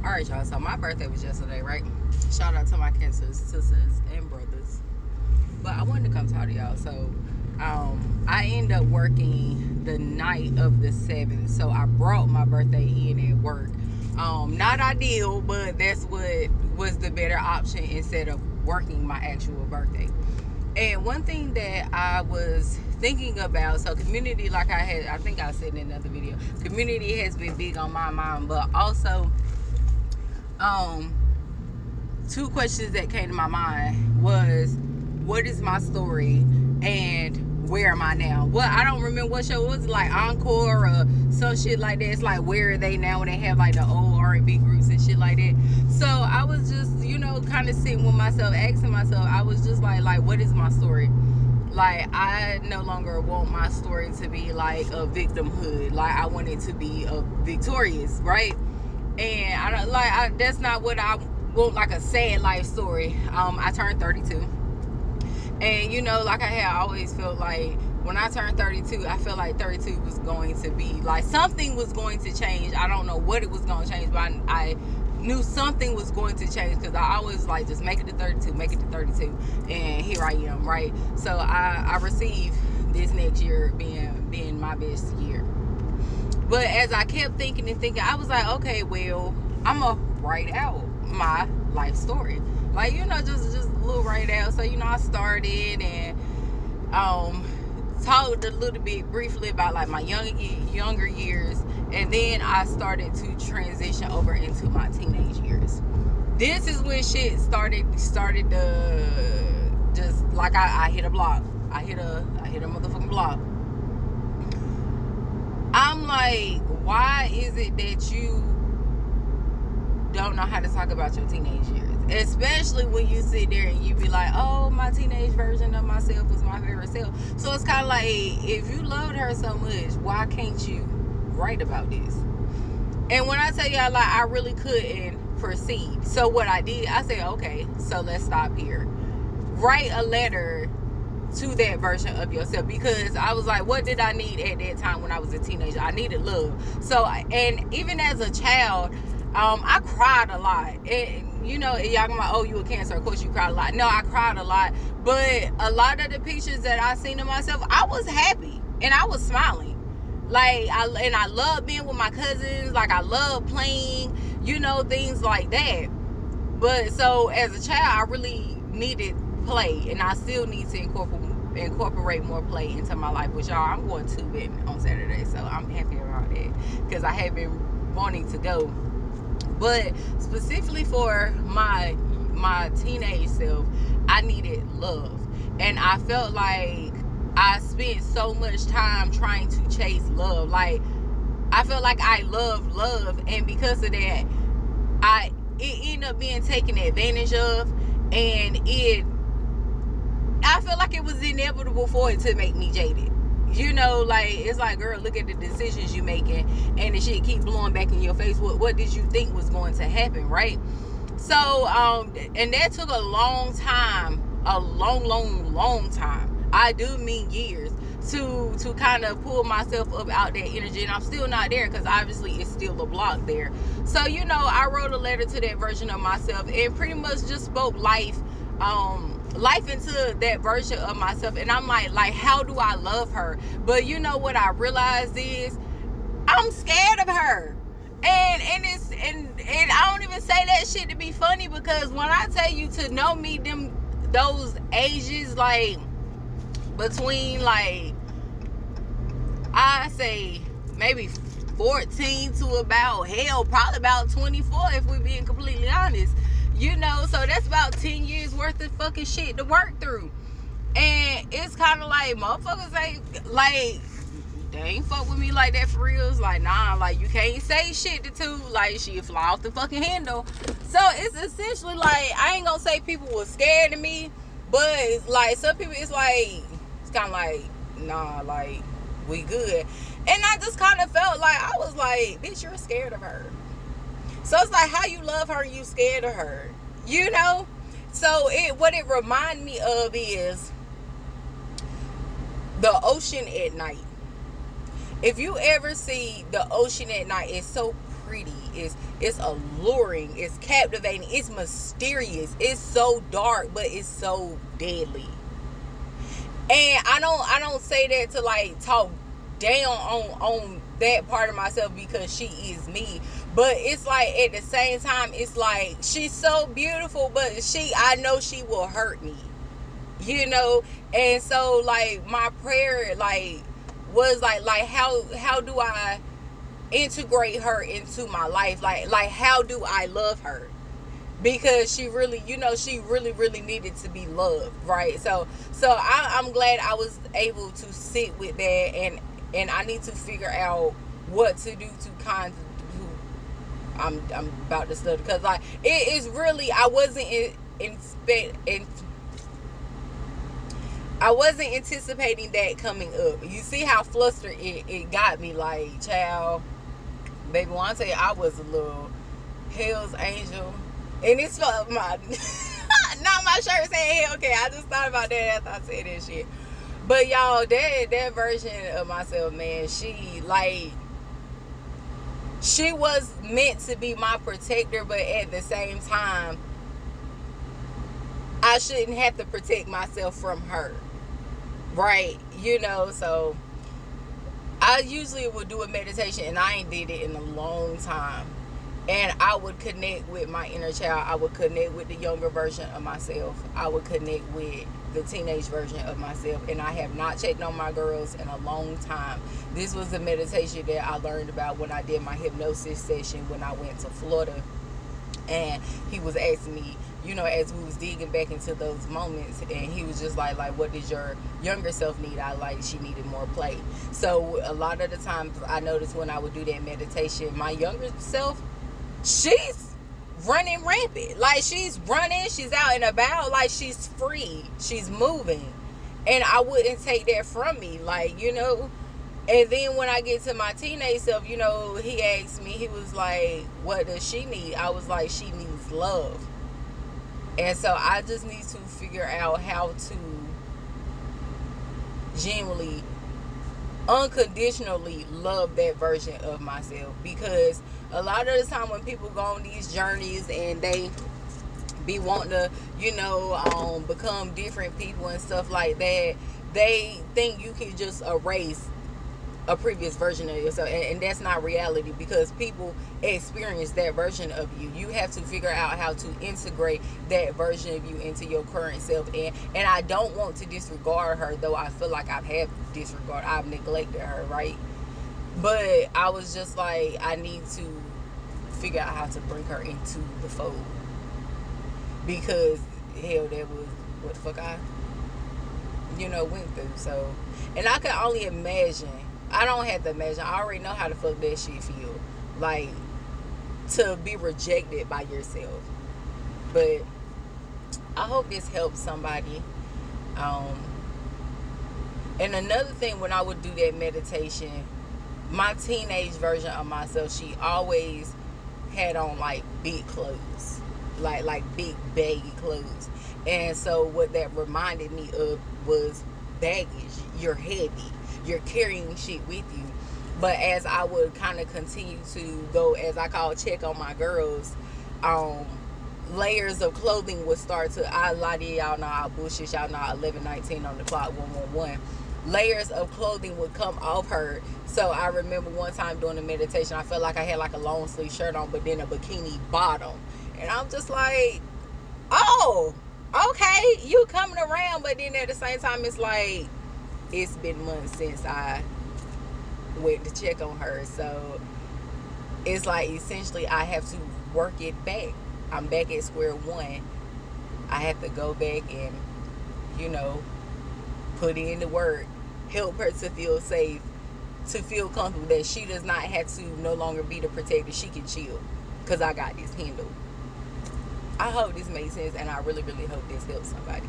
Alright, y'all, so my birthday was yesterday, right? Shout out to my cancers, sisters, and brothers. But I wanted to come talk to y'all. So I ended up working the night of the 7th. So I brought my birthday in at work. Not ideal, but that's what was the better option instead of working my actual birthday. And one thing that I was thinking about, so community, like I think I said in another video, community has been big on my mind, but also two questions that came to my mind was, what is my story and where am I now? Well, I don't remember what show it was, like Encore or some shit like that. It's like, where are they now when they have like the old R&B groups and shit like that. So I was just, kind of sitting with myself, asking myself, I was just like, what is my story? Like, I no longer want my story to be like a victimhood. Like, I want it to be a victorious, right? And I don't that's not what I want, like a sad life story. I turned 32. And like I had always felt like when I turned 32, I felt like 32 was going to be like something was going to change. I don't know what it was going to change, but I knew something was going to change because I always like just make it to 32, and here I am, right? So I received this next year being my best year. But as I kept thinking, I was like, okay, well, I'm gonna write out my life story, like just a little write out. So I started and talked a little bit briefly about like my younger years, and then I started to transition over into my teenage years. This is when shit started to just like I hit a block. I hit a motherfucking block. I'm like, why is it that you don't know how to talk about your teenage years? Especially when you sit there and you be like, oh, my teenage version of myself was my favorite self. So it's kind of like, if you loved her so much, why can't you write about this? And when I tell y'all, like, I really couldn't proceed. So what I did, I said, okay, so let's stop here. Write a letter to that version of yourself, because I was like, what did I need at that time when I was a teenager? I needed love. So, and even as a child, I cried a lot. And y'all gonna like, oh, you a Cancer, of course you cried a lot. No, I cried a lot, but a lot of the pictures that I seen of myself, I was happy and I was smiling. Like, I love being with my cousins. Like, I love playing, things like that. But so as a child, I really needed play, and I still need to incorporate more play into my life. Which, y'all, I'm going to Benton on Saturday, so I'm happy about that because I have been wanting to go. But specifically for my teenage self, I needed love, and I felt like I spent so much time trying to chase love. Like, I felt like I loved love, and because of that, it ended up being taken advantage of, and I feel like it was inevitable for it to make me jaded. Like, it's like, girl, look at the decisions you making, and the shit keep blowing back in your face. What did you think was going to happen, right? So, and that took a long time, a long time. I do mean years to kind of pull myself up out that energy, and I'm still not there because obviously it's still a block there. So, I wrote a letter to that version of myself and pretty much just spoke life into that version of myself. And I'm like, how do I love her? But what I realized is I'm scared of her. And I don't even say that shit to be funny, because when I tell you to know me, those ages, like between, like, I say maybe 14 to probably about 24, if we're being completely honest. So that's about 10 years worth of fucking shit to work through. And it's kind of like, motherfuckers ain't, like, they ain't fuck with me like that for real. It's like, nah, like, you can't say shit to two. Like, she'll fly off the fucking handle. So it's essentially like, I ain't gonna say people were scared of me, but like, some people, it's kind of like, nah, like, we good. And I just kind of felt like, I was like, bitch, you're scared of her. So it's like, how you love her, you scared of her, So what it reminded me of is the ocean at night. If you ever see the ocean at night, it's so pretty, it's alluring, it's captivating, it's mysterious, it's so dark, but it's so deadly. And I don't say that to like talk down on that part of myself, because she is me. But it's like at the same time, it's like she's so beautiful, but I know she will hurt me, you know. And so like my prayer like was like how do I integrate her into my life, like how do I love her, because she really, you know, she really needed to be loved, right? So I'm glad I was able to sit with that, and I need to figure out what to do to kind of I'm about to stutter, because like it is really, I wasn't anticipating that coming up. You see how flustered it got me, like, child, baby, when I tell you I was a little Hell's Angel. And it's for my not my shirt saying hell. Okay, I just thought about that after I said that shit. But y'all, that version of myself, man, she was meant to be my protector, but at the same time, I shouldn't have to protect myself from her, right? You know, so I usually would do a meditation, and I ain't did it in a long time. And I would connect with my inner child. I would connect with the younger version of myself. I would connect with the teenage version of myself. And I have not checked on my girls in a long time. This was a meditation that I learned about when I did my hypnosis session when I went to Florida. And he was asking me, you know, as we was digging back into those moments, and he was just like, what did your younger self need? She needed more play. So a lot of the times I noticed when I would do that meditation, my younger self, she's running rampant. Like, she's running, she's out and about, like she's free, she's moving. And I wouldn't take that from me, like, you know. And then when I get to my teenage self, you know, he asked me, he was like, what does she need? I was like, she needs love. And so I just need to figure out how to genuinely, unconditionally love that version of myself. Because a lot of the time when people go on these journeys and they be wanting to, you know, become different people and stuff like that, they think you can just erase a previous version of yourself, and that's not reality, because people experience that version of you. You have to figure out how to integrate that version of you into your current self. And I don't want to disregard her, though I feel like I've neglected her, right? But I was just like, I need to figure out how to bring her into the fold, because hell, that was what the fuck I, you know, went through. So, and I can only imagine, I don't have to imagine, I already know how the fuck that shit feel, like, to be rejected by yourself. But I hope this helps somebody. And another thing, when I would do that meditation, my teenage version of myself, she always had on like big clothes, like big baggy clothes. And so what that reminded me of was baggage. You're heavy, you're carrying shit with you. But as I would kind of continue to go, as I call, check on my girls, layers of clothing would start to, a lot of y'all know I bullshit, y'all know 11:19 on the clock, 111. Layers of clothing would come off her. So I remember one time doing a meditation, I felt like I had like a long sleeve shirt on, but then a bikini bottom. And I'm just like, oh, okay, you coming around. But then at the same time, it's like, it's been months since I went to check on her. So it's like, essentially, I have to work it back. I'm back at square one. I have to go back and, you know, put in the work, help her to feel safe, to feel comfortable, that she does not have to no longer be the protector. She can chill, because I got this handled. I hope this makes sense, and I really hope this helps somebody.